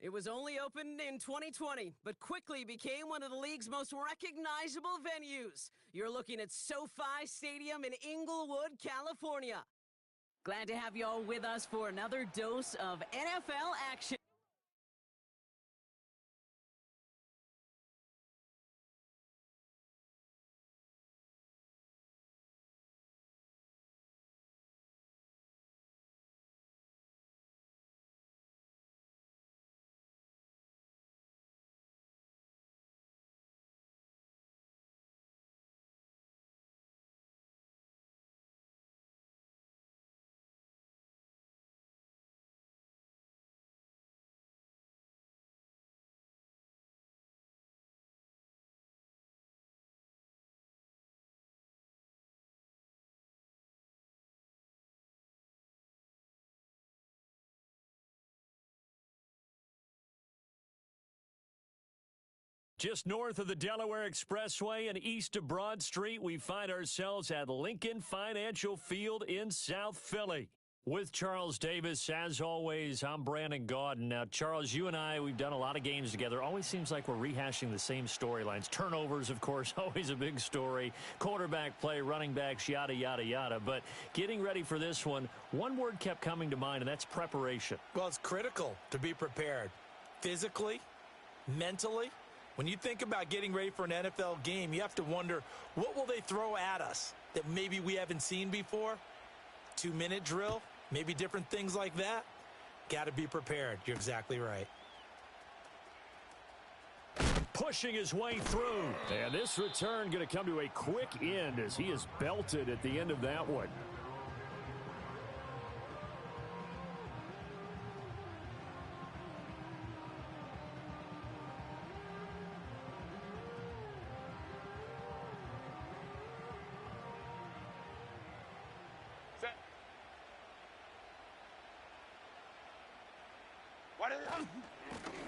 It was only opened in 2020, but quickly became one of the league's most recognizable venues. You're looking at SoFi Stadium in Inglewood, California. Glad to have you all with us for another dose of NFL action. Just north of the Delaware Expressway and east of Broad Street, we find ourselves at Lincoln Financial Field in South Philly. With Charles Davis, as always, I'm Brandon Gaudin. Now, Charles, you and I, we've done a lot of games together. Always seems like we're rehashing the same storylines. Turnovers, of course, always a big story. Quarterback play, running backs, yada, yada, yada. But getting ready for this one word kept coming to mind, and that's preparation. Well, it's critical to be prepared physically, mentally. When you think about getting ready for an NFL game, you have to wonder, what will they throw at us that maybe we haven't seen before? 2-minute drill, maybe different things like that. Got to be prepared. You're exactly right. Pushing his way through. And this return going to come to a quick end as he is belted at the end of that one.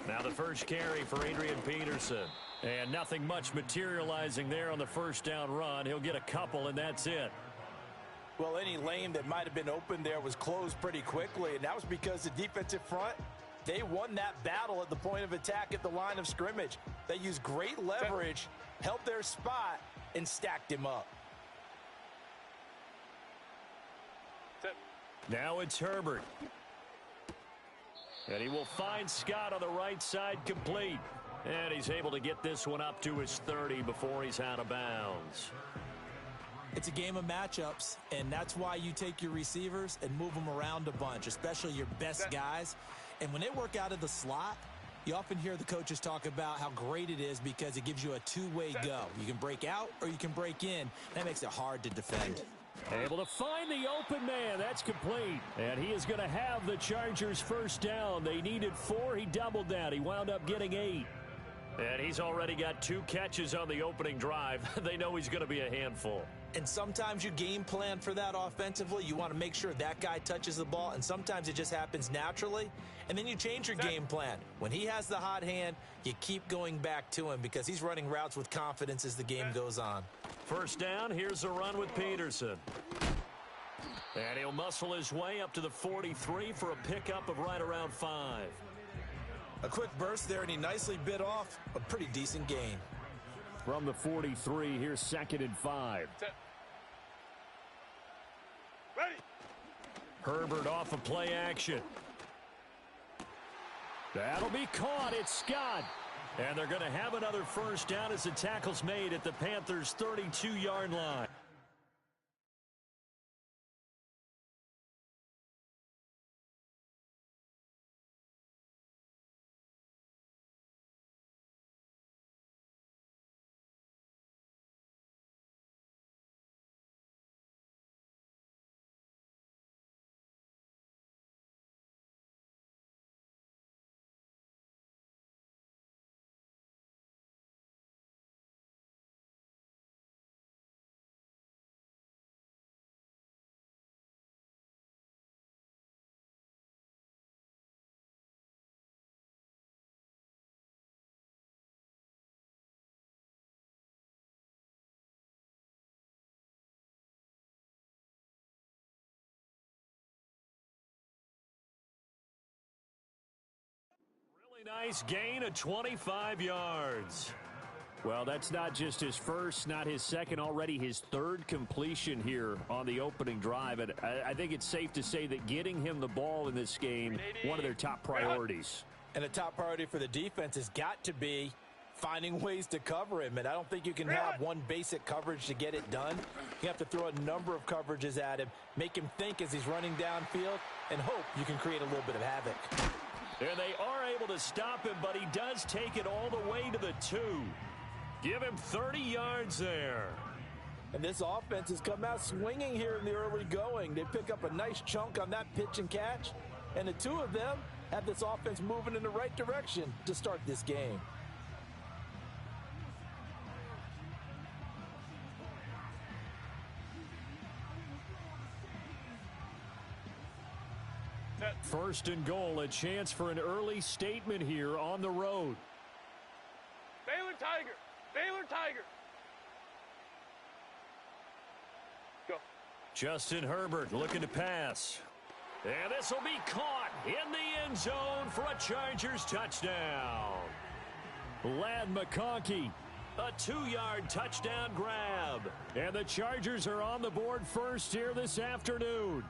Now the first carry for Adrian Peterson. And nothing much materializing there on the first down run. He'll get a couple, and that's it. Well, any lane that might have been open there was closed pretty quickly, and that was because the defensive front, they won that battle at the point of attack at the line of scrimmage. They used great leverage, held their spot, and stacked him up. Now it's Herbert. And he will find Scott on the right side complete. And he's able to get this one up to his 30 before he's out of bounds. It's a game of matchups, and that's why you take your receivers and move them around a bunch, especially your best guys. And when they work out of the slot, you often hear the coaches talk about how great it is because it gives you a two-way go. You can break out or you can break in. That makes it hard to defend. Able to find the open man. That's complete. And he is going to have the Chargers first down. They needed 4. He doubled that. He wound up getting 8. And he's already got 2 catches on the opening drive. They know he's going to be a handful. And sometimes you game plan for that offensively. You want to make sure that guy touches the ball, and sometimes it just happens naturally. And then you change your game plan. When he has the hot hand, you keep going back to him because he's running routes with confidence as the game goes on. First down, here's a run with Peterson. And he'll muscle his way up to the 43 for a pickup of right around 5. A quick burst there, and he nicely bit off a pretty decent gain. From the 43, here's 2nd and 5. Ready. Herbert off of play action. That'll be caught. It's Scott. And they're going to have another first down as the tackle's made at the Panthers' 32-yard line. Nice gain of 25 yards. Well, that's not just his first, not his second, already his third completion here on the opening drive. And I think it's safe to say that getting him the ball in this game, one of their top priorities. And the top priority for the defense has got to be finding ways to cover him. And I don't think you can have one basic coverage to get it done. You have to throw a number of coverages at him, make him think as he's running downfield, and hope you can create a little bit of havoc. And they are able to stop him, but he does take it all the way to the 2. Give him 30 yards there. And this offense has come out swinging here in the early going. They pick up a nice chunk on that pitch and catch. And the two of them have this offense moving in the right direction to start this game. First and goal, a chance for an early statement here on the road. Baylor Tiger! Baylor Tiger! Go. Justin Herbert looking to pass. And this will be caught in the end zone for a Chargers touchdown. Ladd McConkey, a 2-yard touchdown grab. And the Chargers are on the board first here this afternoon.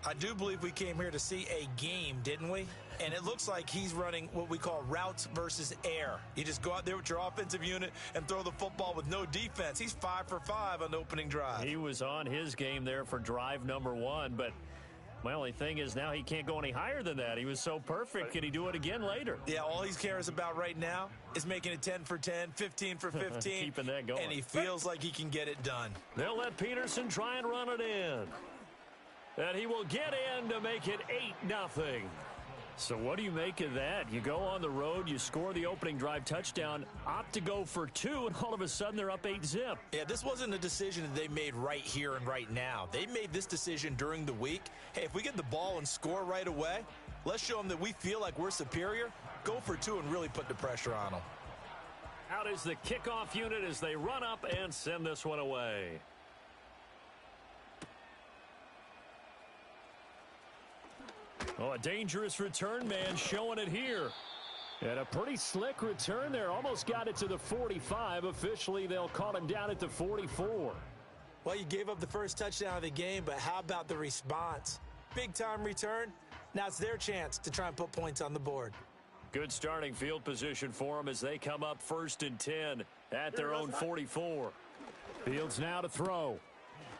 I do believe we came here to see a game, didn't we? And it looks like he's running what we call routes versus air. You just go out there with your offensive unit and throw the football with no defense. He's 5 for 5 on the opening drive. He was on his game there for drive number 1, but my only thing is now he can't go any higher than that. He was so perfect. Can he do it again later? Yeah, all he cares about right now is making it 10 for 10, 15 for 15. Keeping that going. And he feels like he can get it done. They'll let Peterson try and run it in. And he will get in to make it 8-0. So what do you make of that? You go on the road, you score the opening drive touchdown, opt to go for 2, and all of a sudden they're up 8-zip. Yeah, this wasn't a decision that they made right here and right now. They made this decision during the week. Hey, if we get the ball and score right away, let's show them that we feel like we're superior. Go for 2 and really put the pressure on them. Out is the kickoff unit as they run up and send this one away. Oh, a dangerous return man showing it here. And a pretty slick return there. Almost got it to the 45. Officially, they'll call him down at the 44. Well, you gave up the first touchdown of the game, but how about the response? Big-time return. Now it's their chance to try and put points on the board. Good starting field position for them as they come up 1st and 10 at their own 44. Fields now to throw.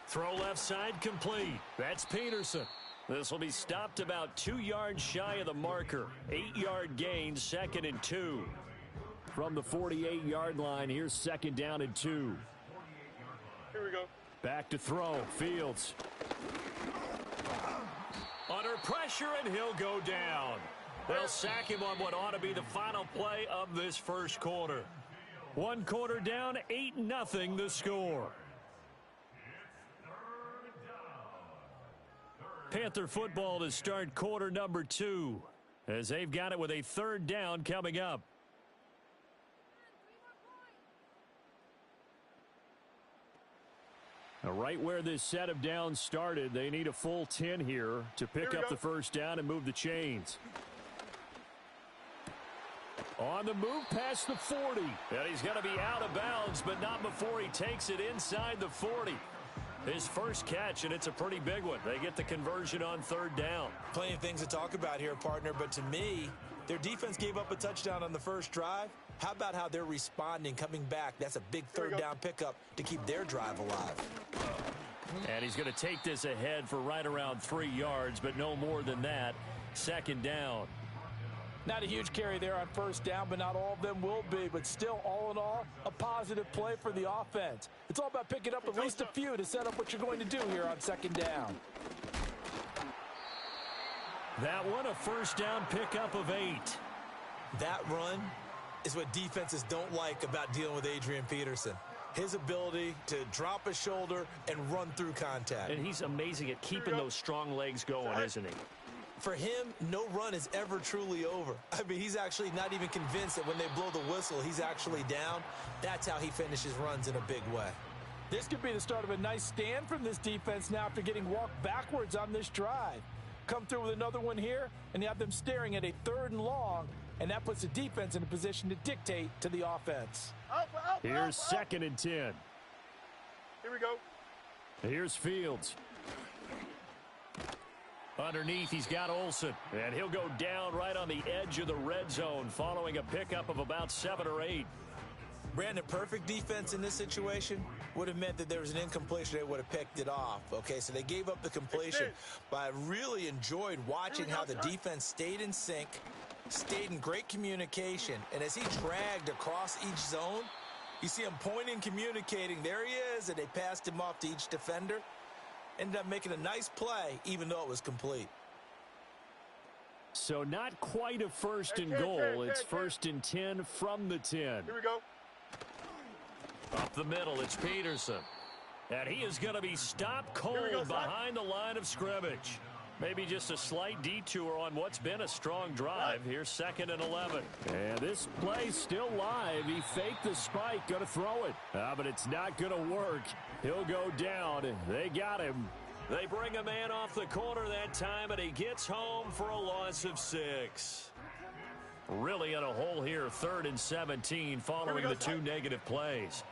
Throw left side complete. That's Peterson. This will be stopped about 2 yards shy of the marker. 8-yard gain, 2nd and 2. From the 48-yard line, here's 2nd down and 2. Here we go. Back to throw. Fields. Under pressure, and he'll go down. They'll sack him on what ought to be the final play of this first quarter. 1 quarter down, 8-0 the score. Panther football to start quarter number 2 as they've got it with a 3rd down coming up. Now, right where this set of downs started, they need a full 10 here to pick up the 1st down and move the chains. On the move past the 40. And he's going to be out of bounds, but not before he takes it inside the 40. His first catch, and it's a pretty big one. They get the conversion on 3rd down. Plenty of things to talk about here, partner, but to me, their defense gave up a touchdown on the first drive. How about how they're responding, coming back? That's a big 3rd down pickup to keep their drive alive. And he's going to take this ahead for right around 3 yards, but no more than that. 2nd down. Not a huge carry there on 1st down, but not all of them will be. But still, all in all, a positive play for the offense. It's all about picking up at least a few to set up what you're going to do here on 2nd down. That one, a 1st down pickup of 8. That run is what defenses don't like about dealing with Adrian Peterson. His ability to drop a shoulder and run through contact. And he's amazing at keeping those strong legs going, isn't he? For him, no run is ever truly over. I mean, he's actually not even convinced that when they blow the whistle, he's actually down. That's how he finishes runs in a big way. This could be the start of a nice stand from this defense now after getting walked backwards on this drive. come through with another one here, and you have them staring at a 3rd and long, and that puts the defense in a position to dictate to the offense. Here's 2nd and 10. Here we go. Here's Fields. Underneath, he's got Olsen, and he'll go down right on the edge of the red zone following a pickup of about 7 or 8. Brandon, perfect defense in this situation would have meant that there was an incompletion. They would have picked it off. Okay, so they gave up the completion, but I really enjoyed watching how the defense stayed in sync, stayed in great communication, and as he dragged across each zone, you see him pointing, communicating. There he is, and they passed him off to each defender. Ended up making a nice play, even though it was complete. So not quite a 1st and goal. It's 1st and 10 from the 10. Here we go. Up the middle, it's Peterson. And he is going to be stopped cold behind the line of scrimmage. Maybe just a slight detour on what's been a strong drive. Here's 2nd and 11. And this play's still live. He faked the spike, going to throw it. But it's not going to work. He'll go down. They got him. They bring a man off the corner that time, and he gets home for a loss of 6. Really in a hole here, 3rd and 17 following the 2 negative plays.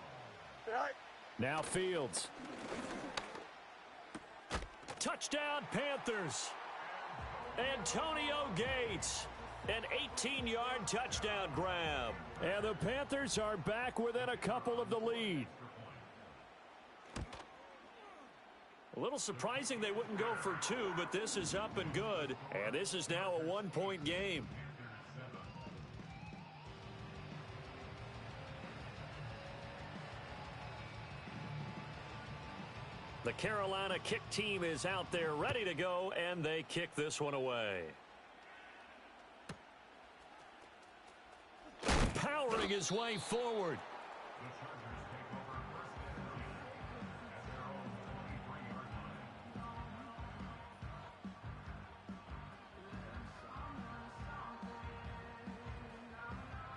Now Fields. Touchdown, Panthers. Antonio Gates. An 18-yard touchdown grab. And the Panthers are back within a couple of the lead. A little surprising they wouldn't go for 2, but this is up and good. And this is now a 1-point game. The Carolina kick team is out there ready to go, and they kick this one away. Powering his way forward.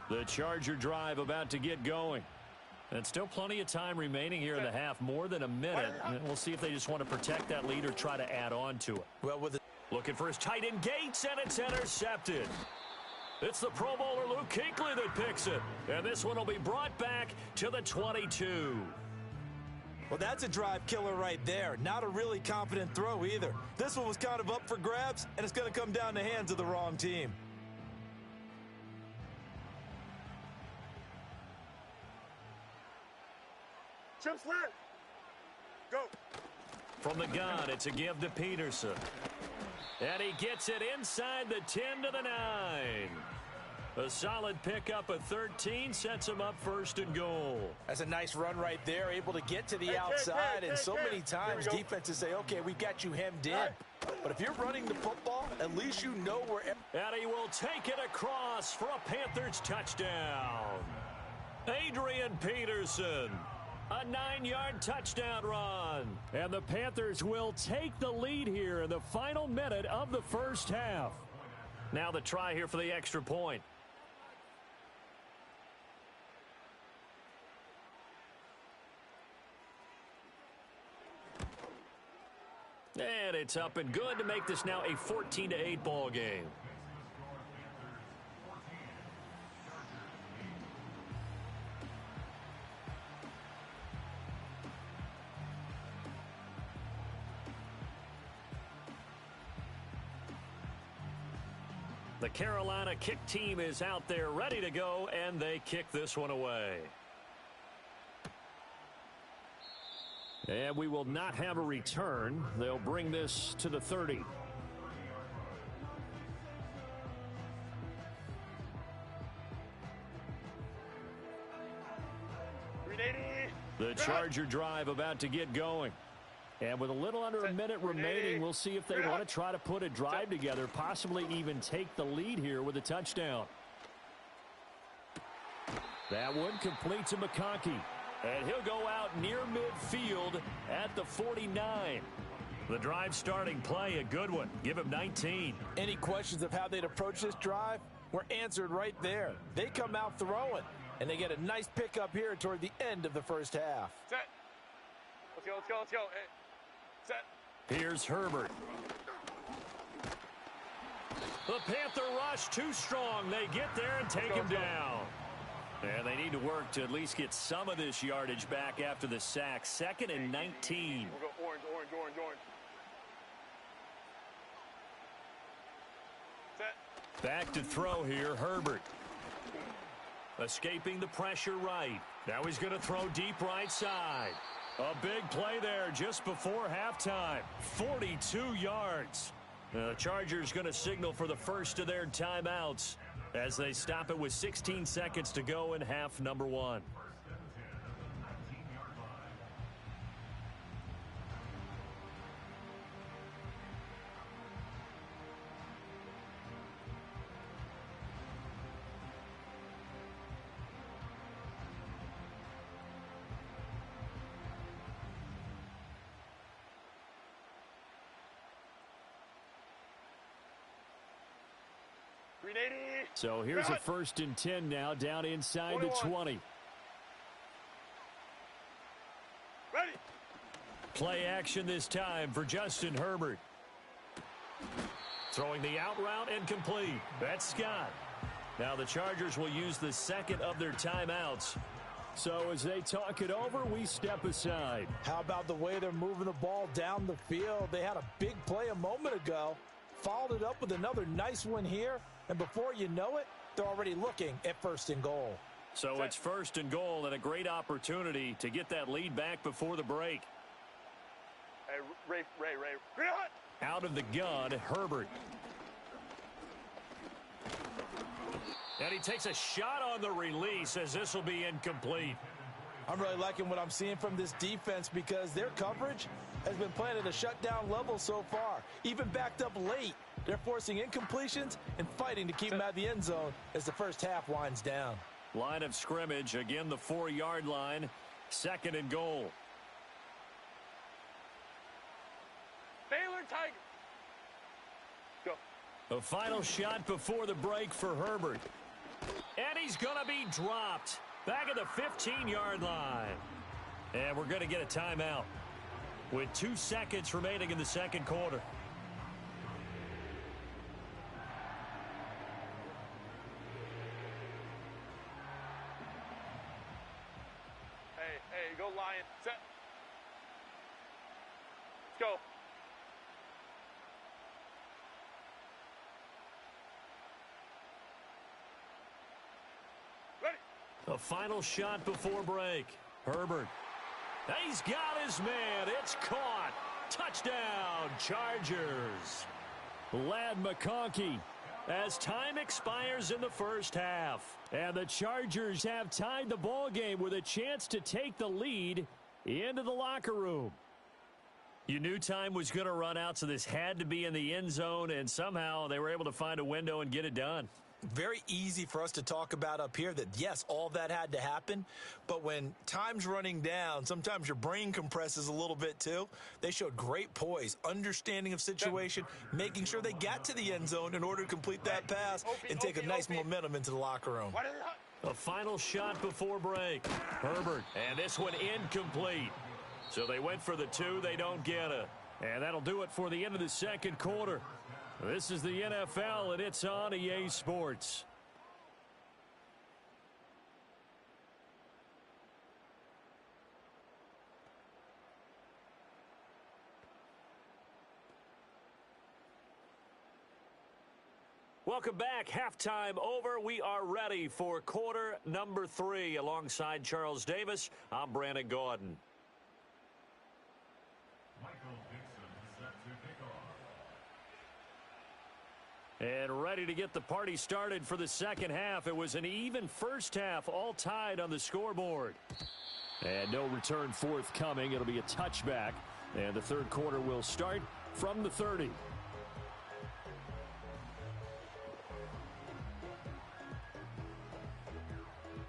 The Charger drive about to get going. And still plenty of time remaining here in the half, more than a minute. And we'll see if they just want to protect that lead or try to add on to it. Well, looking for his tight end Gates, and it's intercepted. It's the Pro Bowler Luke Kuechly that picks it. And this one will be brought back to the 22. Well, that's a drive killer right there. Not a really confident throw either. This one was kind of up for grabs, and it's going to come down the hands of the wrong team. Jump slant. Go. From the gun, it's a give to Peterson. And he gets it inside the 10 to the 9. A solid pickup of 13 sets him up 1st and goal. That's a nice run right there, able to get to the outside. And so many times defenses say, okay, we got you hemmed in. But if you're running the football, at least you know where. And he will take it across for a Panthers touchdown. Adrian Peterson. A 9-yard touchdown run. And the Panthers will take the lead here in the final minute of the first half. Now the try here for the extra point. And it's up and good to make this now a 14-8 ball game. The Carolina kick team is out there ready to go, and they kick this one away. And we will not have a return. They'll bring this to the 30. The Charger drive about to get going. And with a little under a minute remaining, we'll see if they want to try to put a drive together, possibly even take the lead here with a touchdown. That one complete to McConkey. And he'll go out near midfield at the 49. The drive starting play, a good one. Give him 19. Any questions of how they'd approach this drive were answered right there. They come out throwing, and they get a nice pickup here toward the end of the first half. Set. Let's go, let's go, let's go. Hey. Set. Here's Herbert. The Panther rush too strong. They get there and take him down. And they need to work to at least get some of this yardage back after the sack. 2nd and 19. We'll go orange. Set. Back to throw here, Herbert. Escaping the pressure right. Now he's going to throw deep right side. A big play there just before halftime. 42 yards. The Chargers going to signal for the first of their timeouts as they stop it with 16 seconds to go in half number 1. So here's a 1st and 10 now, down inside 21. the 20. Ready. Play action this time for Justin Herbert. Throwing the out route and complete. That's Scott. Now the Chargers will use the 2nd of their timeouts. So as they talk it over, we step aside. How about the way they're moving the ball down the field? They had a big play a moment ago. Followed it up with another nice one here. And before you know it, they're already looking at 1st and goal. So it's 1st and goal and a great opportunity to get that lead back before the break. Hey, Ray. Green hot. Out of the gun, Herbert. And he takes a shot on the release as this will be incomplete. I'm really liking what I'm seeing from this defense because their coverage has been playing at a shutdown level so far. Even backed up late, they're forcing incompletions and fighting to keep them out of the end zone as the first half winds down. Line of scrimmage, again the 4-yard line, 2nd and goal. Baylor Tiger. Go. A final shot before the break for Herbert. And he's going to be dropped back at the 15-yard line. And we're going to get a timeout with 2 seconds remaining in the 2nd quarter. Hey, go Lion. Set. Let's go. Ready. A final shot before break. Herbert. He's got his man. It's caught. Touchdown, Chargers. Ladd McConkey as time expires in the first half. And the Chargers have tied the ball game with a chance to take the lead into the locker room. You knew time was going to run out, so this had to be in the end zone, and somehow they were able to find a window and get it done. Very easy for us to talk about up here that, yes, all that had to happen. But when time's running down, sometimes your brain compresses a little bit too. They showed great poise, understanding of situation, making sure they got to the end zone in order to complete that pass and take a nice momentum into the locker room. A final shot before break. Herbert, and this one incomplete. So they went for the 2, they don't get it. And that'll do it for the end of the 2nd quarter. This is the NFL, and it's on EA Sports. Welcome back. Halftime over. We are ready for quarter number 3. Alongside Charles Davis, I'm Brandon Gordon. And ready to get the party started for the 2nd half. It was an even first half, all tied on the scoreboard. And no return forthcoming. It'll be a touchback. And the 3rd quarter will start from the 30.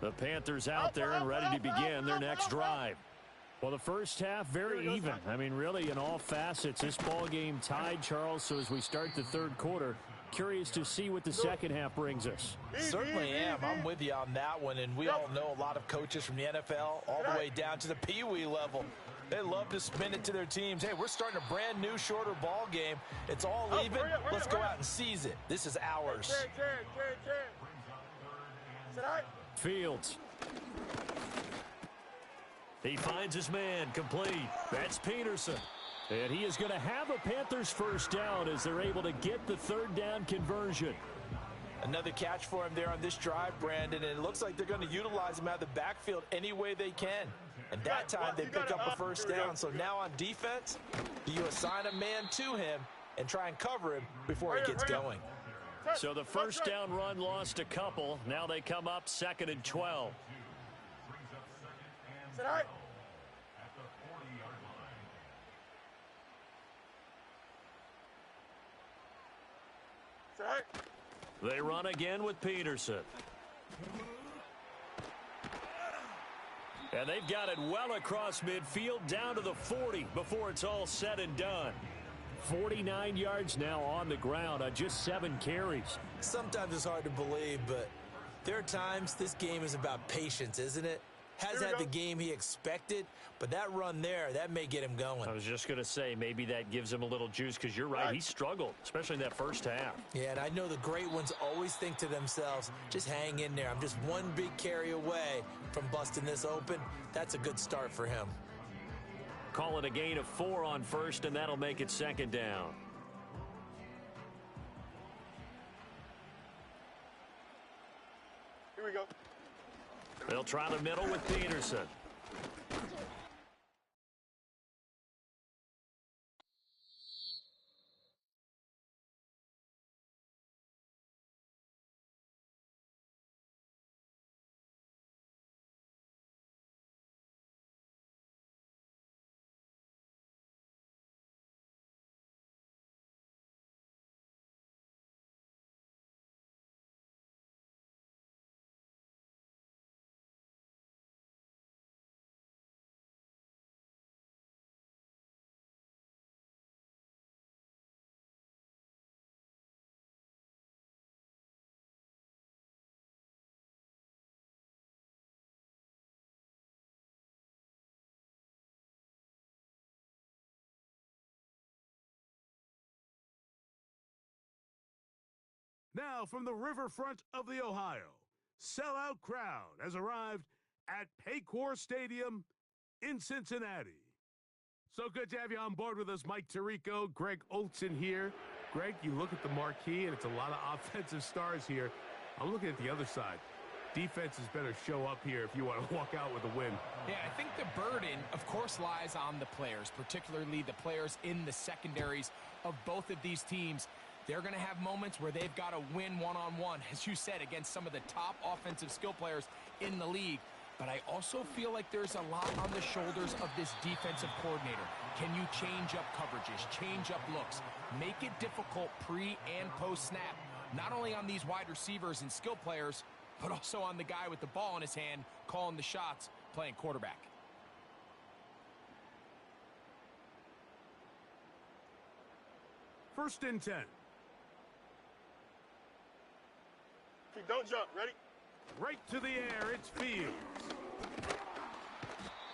The Panthers out there and ready to begin their next drive. Well, the first half, very even. I mean, really, in all facets, this ball game tied, Charles. So as we start the 3rd quarter, curious to see what the 2nd half brings us. Certainly am. I'm with you on that one. And we all know a lot of coaches from the NFL all the way down to the Pee Wee level They love to spin it to their teams. Hey, we're starting a brand new, shorter ball game. It's all even. Let's go out and seize it. This is ours. Fields. He finds his man, complete. That's Peterson. And he is going to have a Panthers first down as they're able to get the third down conversion. Another catch for him there on this drive, Brandon, and it looks like they're going to utilize him out of the backfield any way they can. And that time they pick up a first down. So now on defense, you assign a man to him and try and cover him before he gets going. So the first down run lost a couple. Now they come up 2nd and 12. They run again with Peterson. And they've got it well across midfield down to the 40 before it's all said and done. 49 yards now on the ground on just 7 carries. Sometimes it's hard to believe, but there are times this game is about patience, isn't it? Hasn't had the game he expected, but that run there, that may get him going. I was just going to say, maybe that gives him a little juice because you're right. He struggled, especially in that first half. Yeah, and I know the great ones always think to themselves, just hang in there. I'm just one big carry away from busting this open. That's a good start for him. Call it a gain of 4 on first, and that'll make it 2nd down. Here we go. They'll try the middle with Peterson. Now from the riverfront of the Ohio, sellout crowd has arrived at Paycor Stadium in Cincinnati. So good to have you on board with us, Mike Tirico, Greg Olson here. Greg, you look at the marquee, and it's a lot of offensive stars here. I'm looking at the other side. Defenses better show up here if you want to walk out with a win. Yeah, I think the burden, of course, lies on the players, particularly the players in the secondaries of both of these teams. They're going to have moments where they've got to win one-on-one, as you said, against some of the top offensive skill players in the league. But I also feel like there's a lot on the shoulders of this defensive coordinator. Can you change up coverages, change up looks, make it difficult pre- and post-snap, not only on these wide receivers and skill players, but also on the guy with the ball in his hand, calling the shots, playing quarterback. First and 10. Don't jump. Ready? Right to the air, it's Fields.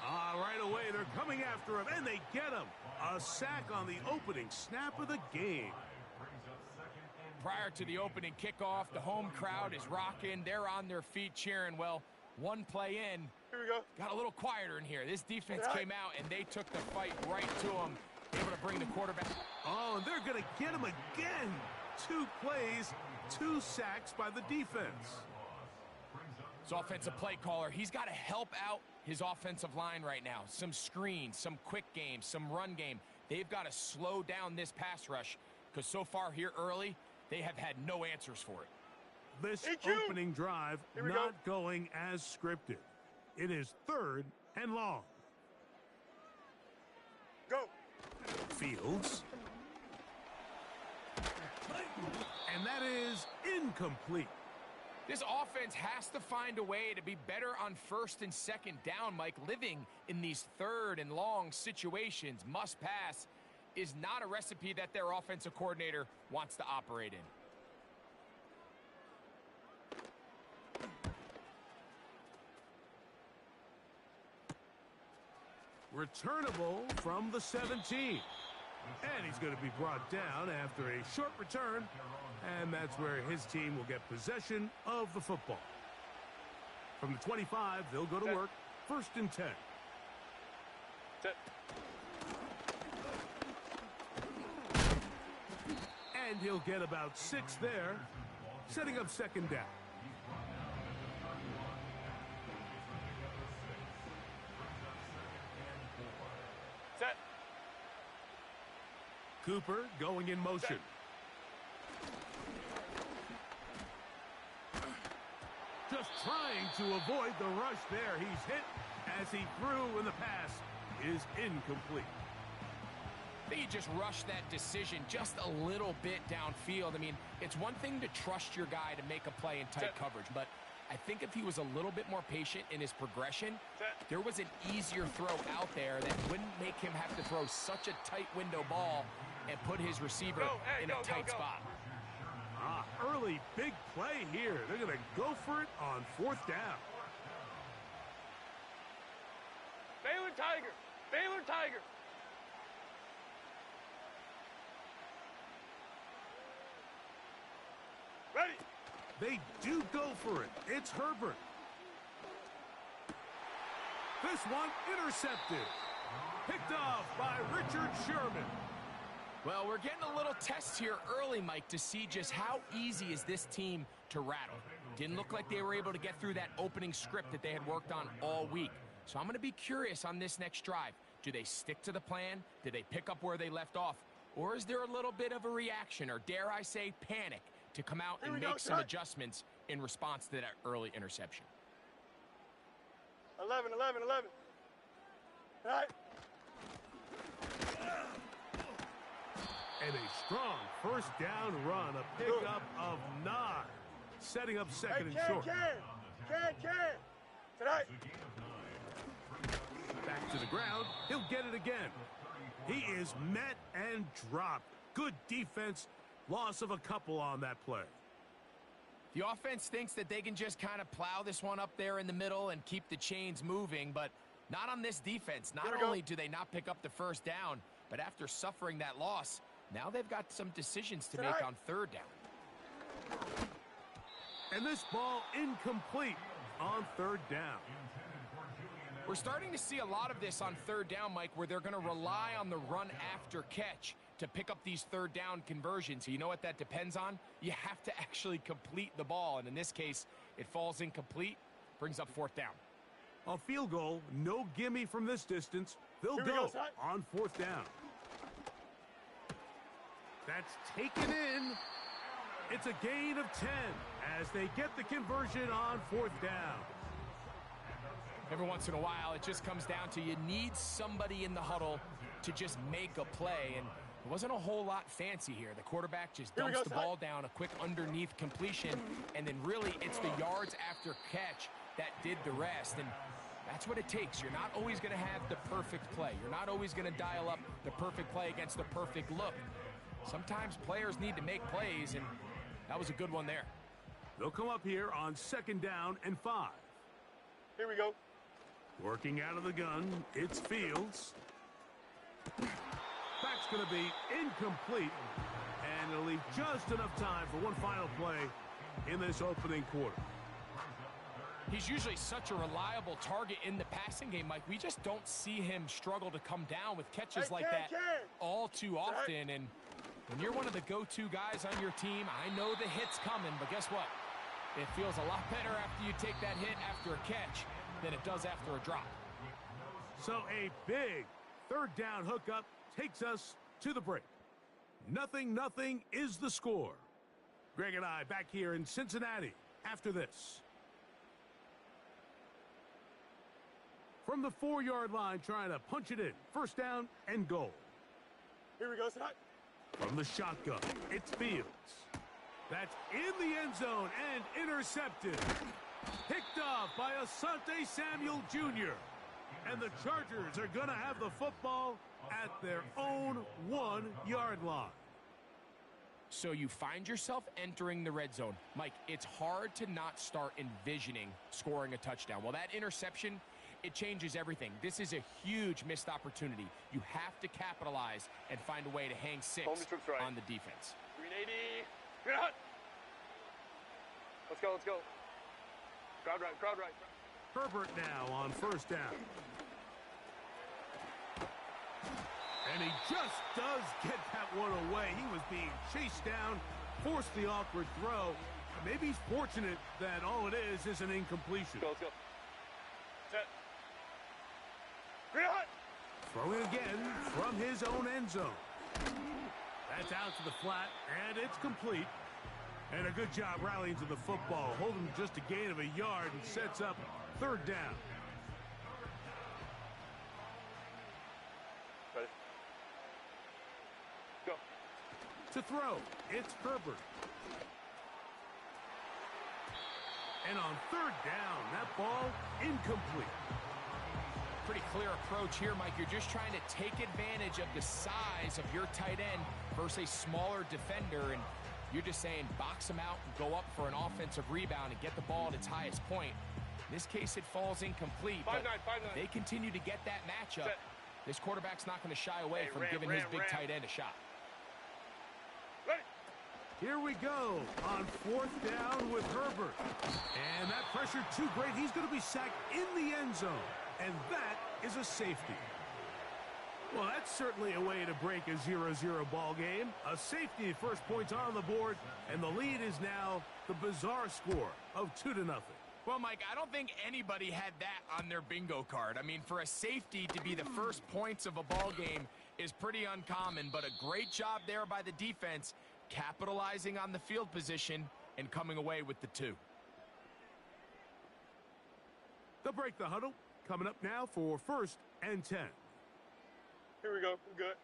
Right away, they're coming after him, and they get him. A sack on the opening snap of the game. Prior to the opening kickoff, the home crowd is rocking. They're on their feet cheering. Well, one play in, Here we go. got a little quieter in here. This defense came out, and they took the fight right to him, able to bring the quarterback. Oh, and they're going to get him again. 2 plays, 2 sacks by the defense. So offensive play caller, he's got to help out his offensive line right now. Some screens, some quick games, some run game. They've got to slow down this pass rush because so far here early, they have had no answers for it. This opening drive not going as scripted. It is 3rd and long. Go. Fields. And that is incomplete. This offense has to find a way to be better on 1st and 2nd down, Mike. Living in these 3rd and long situations, must pass, is not a recipe that their offensive coordinator wants to operate in. returnable from the 17. And he's going to be brought down after a short return, and that's where his team will get possession of the football. From the 25, they'll go to work, 1st and 10. Set. And he'll get about 6 there, setting up 2nd down. Set. Cooper going in motion. Just trying to avoid the rush there. He's hit as he threw, and the pass is incomplete. I think he just rushed that decision just a little bit downfield. I mean, it's one thing to trust your guy to make a play in tight coverage, but I think if he was a little bit more patient in his progression, there was an easier throw out there that wouldn't make him have to throw such a tight window ball and put his receiver in a tight spot. Early big play here. They're going to go for it on 4th down. Baylor Tiger. Baylor Tiger. Ready. They do go for it. It's Herbert. This one intercepted. Picked off by Richard Sherman. Well, we're getting a little test here early, Mike, to see just how easy is this team to rattle. Didn't look like they were able to get through that opening script that they had worked on all week. So I'm going to be curious on this next drive. Do they stick to the plan? Do they pick up where they left off? Or is there a little bit of a reaction, or dare I say panic, to come out and make some adjustments in response to that early interception? 11. All right. And a strong 1st down run, a pickup of 9, setting up 2nd and short. Can. Tonight. Back to the ground, he'll get it again. He is met and dropped. Good defense, loss of a couple on that play. The offense thinks that they can just kind of plow this one up there in the middle and keep the chains moving, but not on this defense. Not only do they not pick up the 1st down, but after suffering that loss, now they've got some decisions to make on 3rd down. And this ball incomplete on 3rd down. We're starting to see a lot of this on 3rd down, Mike, where they're going to rely on the run after catch to pick up these 3rd down conversions. So you know what that depends on? You have to actually complete the ball, and in this case, it falls incomplete, brings up 4th down. A field goal, no gimme from this distance. They'll go on 4th down. That's taken in. It's a gain of 10 as they get the conversion on 4th down. Every once in a while, it just comes down to you need somebody in the huddle to just make a play, and it wasn't a whole lot fancy here. The quarterback just dumps the ball down, a quick underneath completion, and then really it's the yards after catch that did the rest, and that's what it takes. You're not always going to have the perfect play. You're not always going to dial up the perfect play against the perfect look. Sometimes players need to make plays, and that was a good one there. They'll come up here on 2nd down and 5. Here we go. Working out of the gun, it's Fields. Back's going to be incomplete, and it'll leave just enough time for one final play in this opening quarter. He's usually such a reliable target in the passing game, Mike. We just don't see him struggle to come down with catches like that all too often. And when you're one of the go-to guys on your team, I know the hit's coming, but guess what? It feels a lot better after you take that hit after a catch than it does after a drop. So a big 3rd down hookup takes us to the break. 0-0 is the score. Greg and I back here in Cincinnati after this. From the 4-yard line, trying to punch it in. 1st down and goal. Here we go, tonight. From the shotgun, it's Fields. That's in the end zone and intercepted. Picked off by Asante Samuel Jr. And the Chargers are going to have the football at their own 1-yard line. So you find yourself entering the red zone. Mike, it's hard to not start envisioning scoring a touchdown. Well, that interception it changes everything. This is a huge missed opportunity. You have to capitalize and find a way to hang 6 right on the defense. 380. You're out. Let's go, let's go. Crowd right, crowd right. Herbert now on first down. And he just does get that one away. He was being chased down, forced the awkward throw. Maybe he's fortunate that all it is an incompletion. Let's go. Set. Green hot. Throwing again from his own end zone. That's out to the flat, and it's complete. And a good job rallying to the football, holding just a gain of a yard and sets up third down. Ready. Go. To throw, it's Herbert. And on third down, that ball incomplete. Pretty clear approach here, Mike. You're just trying to take advantage of the size of your tight end versus a smaller defender, and you're just saying box him out and go up for an offensive rebound and get the ball at its highest point. In this case, it falls incomplete. 5-9, 5-9. They continue to get that matchup. Set. This quarterback's not going to shy away from giving his big tight end a shot. Ready. Here we go on fourth down with Herbert. And that pressure too great. He's going to be sacked in the end zone. And that is a safety. Well, that's certainly a way to break a 0-0 ball game. A safety, first points on the board, and the lead is now the bizarre score of 2-0. Well, Mike, I don't think anybody had that on their bingo card. I mean, for a safety to be the first points of a ball game is pretty uncommon, but a great job there by the defense, capitalizing on the field position and coming away with the 2. They'll break the huddle. Coming up now for 1st and 10. Here we go. We're good.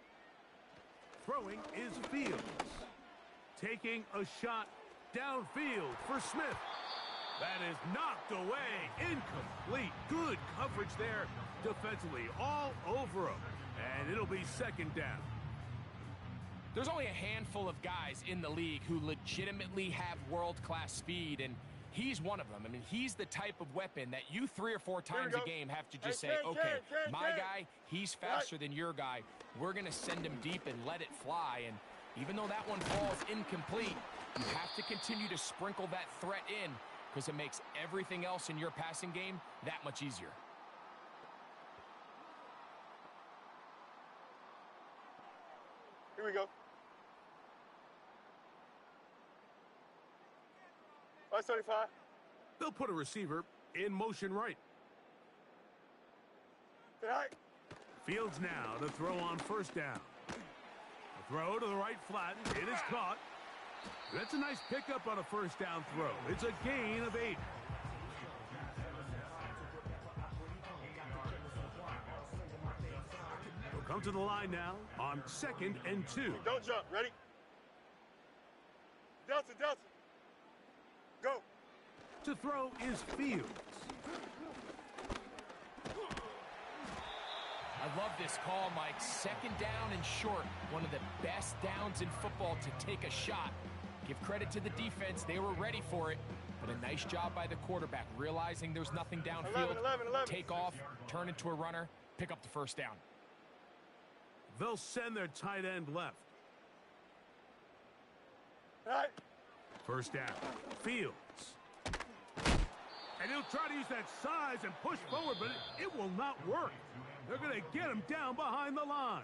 Throwing is Fields. Taking a shot downfield for Smith. That is knocked away. Incomplete. Good coverage there defensively. All over him. And it'll be second down. There's only a handful of guys in the league who legitimately have world-class speed, and he's one of them. I mean, he's the type of weapon that you 3 or 4 times a game have to just say, okay, my guy, he's faster than your guy. We're going to send him deep and let it fly. And even though that one falls incomplete, you have to continue to sprinkle that threat in because it makes everything else in your passing game that much easier. Here we go. 575. They'll put a receiver in motion right. Tonight. Fields now to throw on first down. A throw to the right flat. It is caught. That's a nice pickup on a first down throw. It's a gain of 8. We'll come to the line now on 2nd and 2. Don't jump. Ready? Delta, Delta. Go. To throw is Fields. I love this call, Mike. 2nd down and short. One of the best downs in football to take a shot. Give credit to the defense. They were ready for it. But a nice job by the quarterback, realizing there's nothing downfield. 11. Take off, turn into a runner, pick up the first down. They'll send their tight end left. Tonight. First down. Fields. And he'll try to use that size and push forward, but it will not work. They're going to get him down behind the line.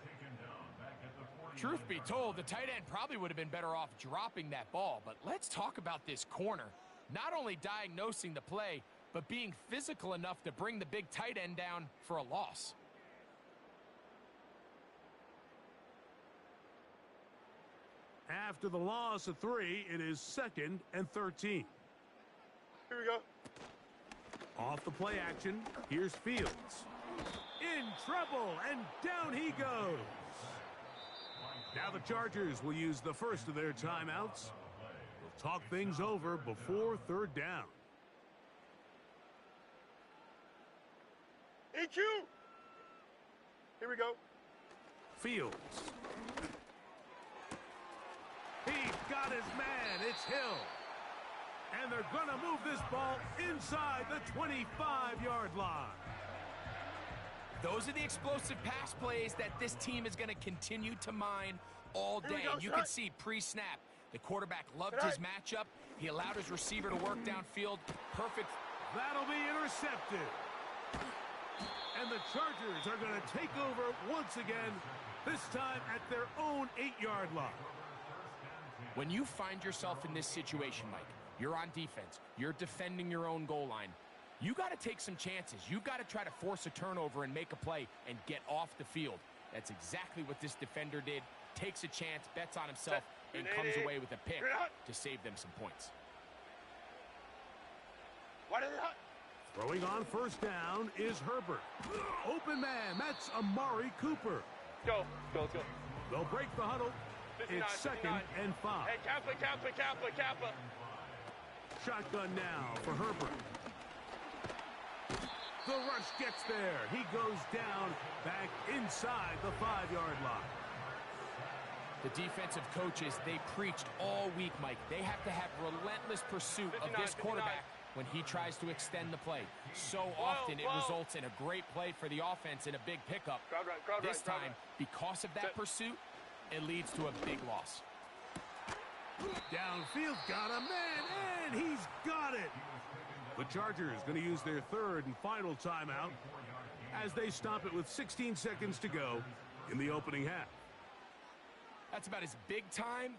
Truth be told, the tight end probably would have been better off dropping that ball. But let's talk about this corner. Not only diagnosing the play, but being physical enough to bring the big tight end down for a loss. After the loss of 3, it is 2nd and 13. Here we go. Off the play action, here's Fields. In trouble, and down he goes. Now the Chargers will use the first of their timeouts. We'll talk things over before 3rd down. EQ. Here we go. Fields. He's got his man. It's Hill. And they're going to move this ball inside the 25-yard line. Those are the explosive pass plays that this team is going to continue to mine all day. You can see pre-snap, the quarterback loved his matchup. He allowed his receiver to work downfield. Perfect. That'll be intercepted. And the Chargers are going to take over once again, this time at their own 8-yard line. When you find yourself in this situation, Mike, you're on defense, you're defending your own goal line, you got to take some chances. You got to try to force a turnover and make a play and get off the field. That's exactly what this defender did. Takes a chance, bets on himself, and comes away with a pick to save them some points. Throwing on first down is Herbert. Open man, that's Amari Cooper. Go, let's go. They'll break the huddle. 59, It's 2nd 59. and 5. Hey, Kappa. Shotgun now for Herbert. The rush gets there. He goes down back inside the 5-yard line. The defensive coaches, they preached all week, Mike. They have to have relentless pursuit of this quarterback when he tries to extend the play. So often it results in a great play for the offense and a big pickup. This time, because of that pursuit, it leads to a big loss. Downfield, got a man, and he's got it. The Chargers going to use their 3rd and final timeout as they stop it with 16 seconds to go in the opening half. That's about as big time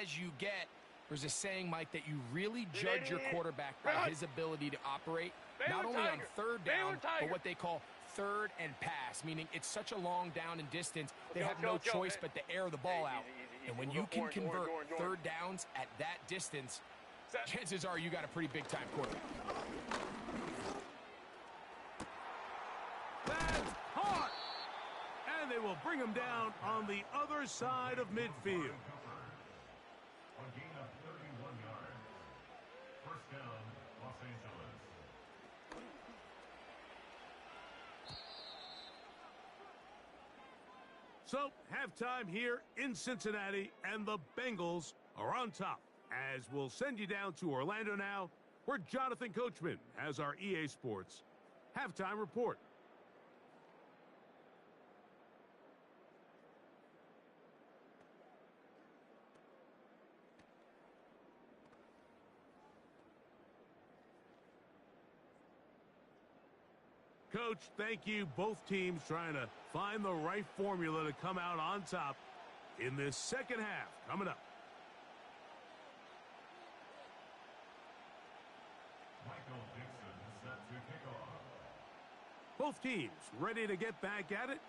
as you get. There's a saying, Mike, that you really judge your quarterback by his ability to operate, not only on 3rd down, but what they call 3rd and pass, meaning it's such a long down and distance, they have no choice but to air the ball out. And when you can convert 3rd downs at that distance, chances are you got a pretty big-time quarterback. That's hot! And they will bring him down on the other side of midfield. A gain of 31 yards. First down, Los Angeles. So, halftime here in Cincinnati, and the Bengals are on top. As we'll send you down to Orlando now, where Jonathan Coachman has our EA Sports halftime report. Coach, thank you. Both teams trying to find the right formula to come out on top in this second half. Coming up. Michael Dixon set to kick off. Both teams ready to get back at it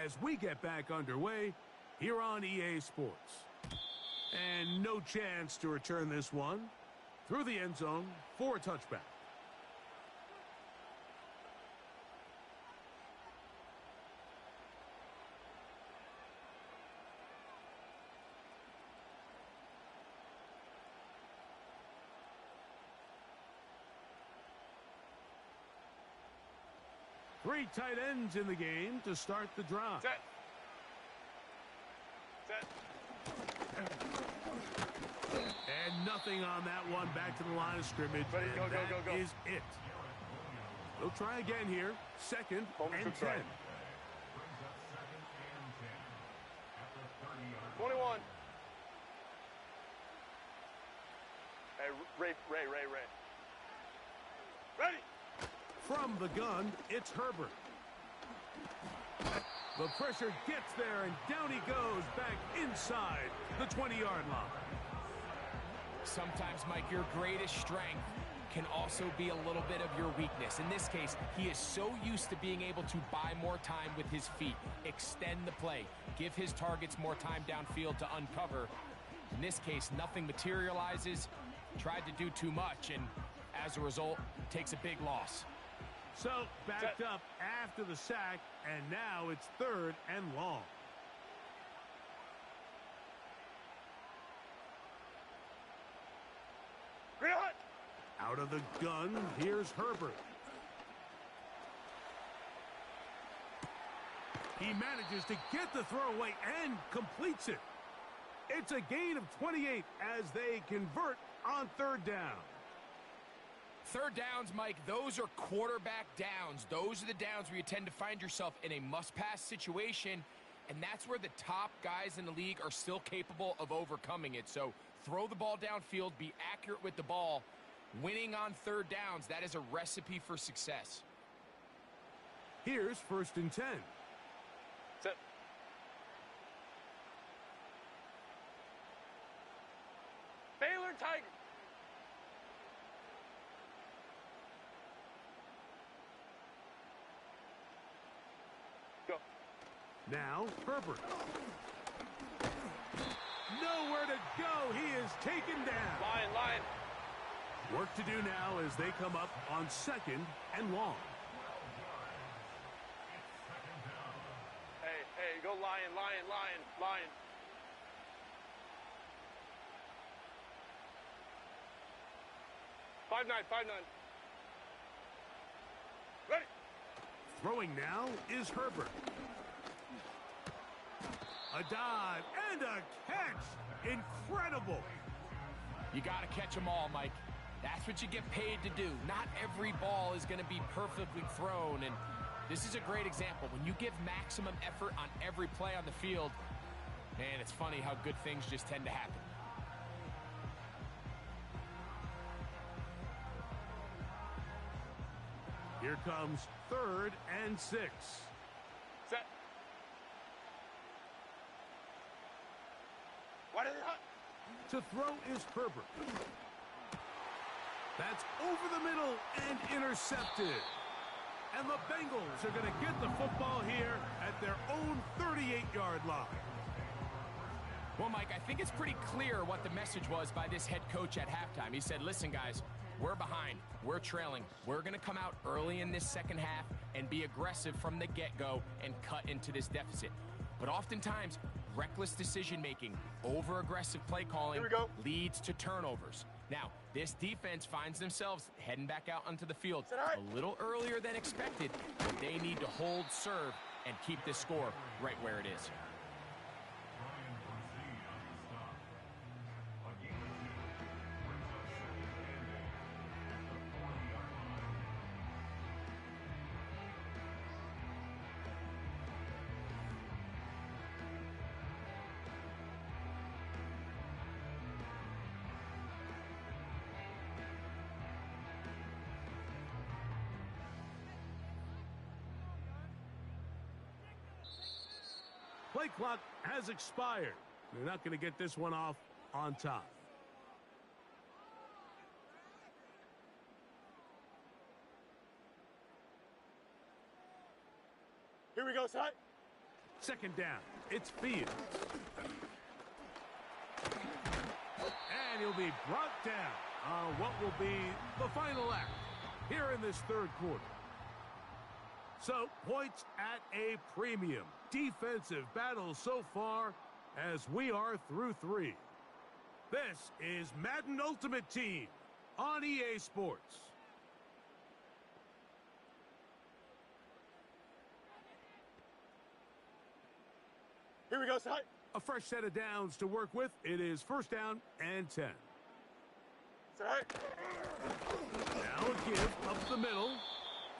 as we get back underway here on EA Sports. And no chance to return this one through the end zone for a touchback. Three tight ends in the game to start the drive. Set. And nothing on that one. Back to the line of scrimmage. Ready, and go, that go, go, go. is it. They'll try again here. 2nd and 10. Brings up 2nd and 10 at the 30-yard line. 21. Hey, Ray. Ready. From the gun, it's Herbert. The pressure gets there, and down he goes back inside the 20-yard line. Sometimes, Mike, your greatest strength can also be a little bit of your weakness. In this case, he is so used to being able to buy more time with his feet, extend the play, give his targets more time downfield to uncover. In this case, nothing materializes, tried to do too much, and as a result, takes a big loss. So, backed up after the sack, and now it's 3rd and long. Green hot. Out of the gun, here's Herbert. He manages to get the throw away and completes it. It's a gain of 28 as they convert on 3rd down. Third downs, Mike, those are quarterback downs. Those are the downs where you tend to find yourself in a must-pass situation, and that's where the top guys in the league are still capable of overcoming it. So throw the ball downfield, be accurate with the ball. Winning on third downs, that is a recipe for success. Here's 1st and 10. Set. Baylor Tiger. Go. Now, Herbert. Nowhere to go. He is taken down. Line. Work to do now as they come up on 2nd and long. Hey, go lion. 5-9. Ready. Throwing now is Herbert. A dive and a catch. Incredible. You got to catch them all, Mike. That's what you get paid to do. Not every ball is going to be perfectly thrown, and this is a great example. When you give maximum effort on every play on the field, man, it's funny how good things just tend to happen. Here comes 3rd and 6. Set. What is it? To throw is Herbert. That's over the middle and intercepted. And the Bengals are going to get the football here at their own 38-yard line. Well, Mike, I think it's pretty clear what the message was by this head coach at halftime. He said, listen, guys, we're behind. We're trailing. We're going to come out early in this second half and be aggressive from the get-go and cut into this deficit. But oftentimes, reckless decision-making, over-aggressive play calling leads to turnovers. Now, this defense finds themselves heading back out onto the field a little earlier than expected, but they need to hold serve and keep this score right where it is. Play clock has expired. They're not going to get this one off on top. Here we go, Ty. 2nd down. It's Fields. And he'll be brought down on what will be the final act here in this 3rd quarter. So, points at a premium. Defensive battle so far as we are through 3. This is Madden Ultimate Team on EA Sports. Here we go, Ty. A fresh set of downs to work with. It is 1st down and 10. Now a give up the middle.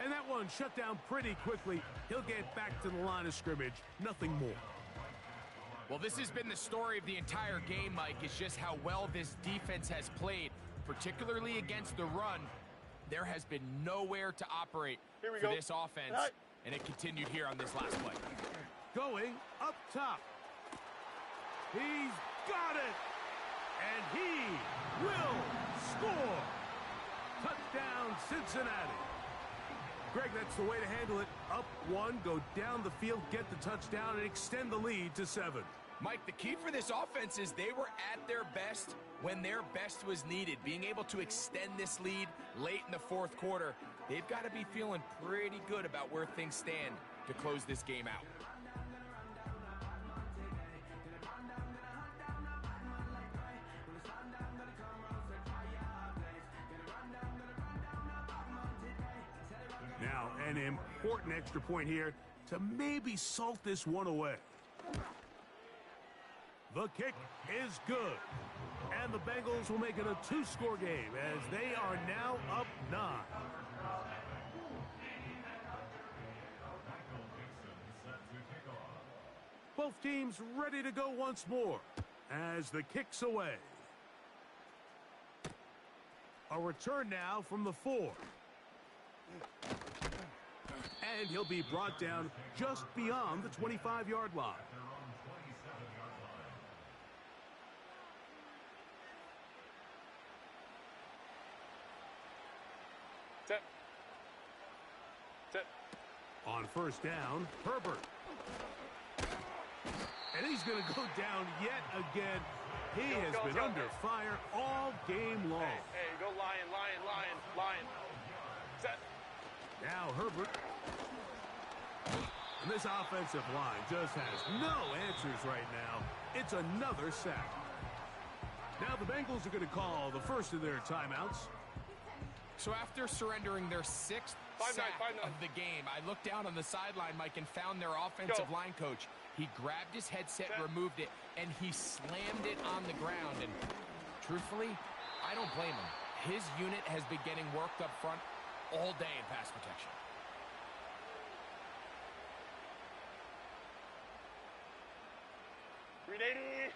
And that one shut down pretty quickly. He'll get back to the line of scrimmage. Nothing more. Well, this has been the story of the entire game, Mike. It's just how well this defense has played, particularly against the run. There has been nowhere to operate for this offense, and it continued here on this last play. Going up top. He's got it. And he will score. Touchdown, Cincinnati. Greg, that's the way to handle it. Up 1, go down the field, get the touchdown, and extend the lead to 7. Mike, the key for this offense is they were at their best when their best was needed. Being able to extend this lead late in the 4th quarter, they've got to be feeling pretty good about where things stand to close this game out. Now, an important extra point here to maybe salt this one away. The kick is good. And the Bengals will make it a two-score game as they are now up 9. Both teams ready to go once more as the kick's away. A return now from the 4. And he'll be brought down just beyond the 25-yard line. Set. Set. On first down, Herbert. And he's going to go down yet again. He has been under fire all game long. Hey, go Lion, Lion, Lion, Lion. Set. Now Herbert. And this offensive line just has no answers right now. It's another sack. Now the Bengals are going to call the first of their timeouts. So after surrendering their 6th sack of the game, I looked down on the sideline, Mike, and found their offensive line coach. He grabbed his headset, removed it, and he slammed it on the ground. And truthfully, I don't blame him. His unit has been getting worked up front all day in pass protection.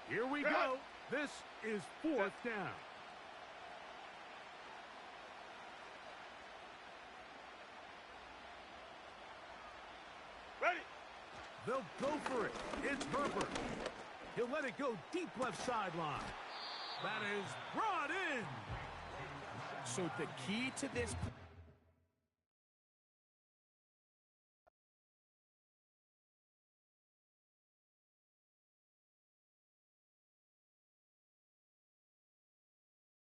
Here we go. This is 4th down. Ready. They'll go for it. It's Herbert. He'll let it go deep left sideline. That is brought in. So the key to this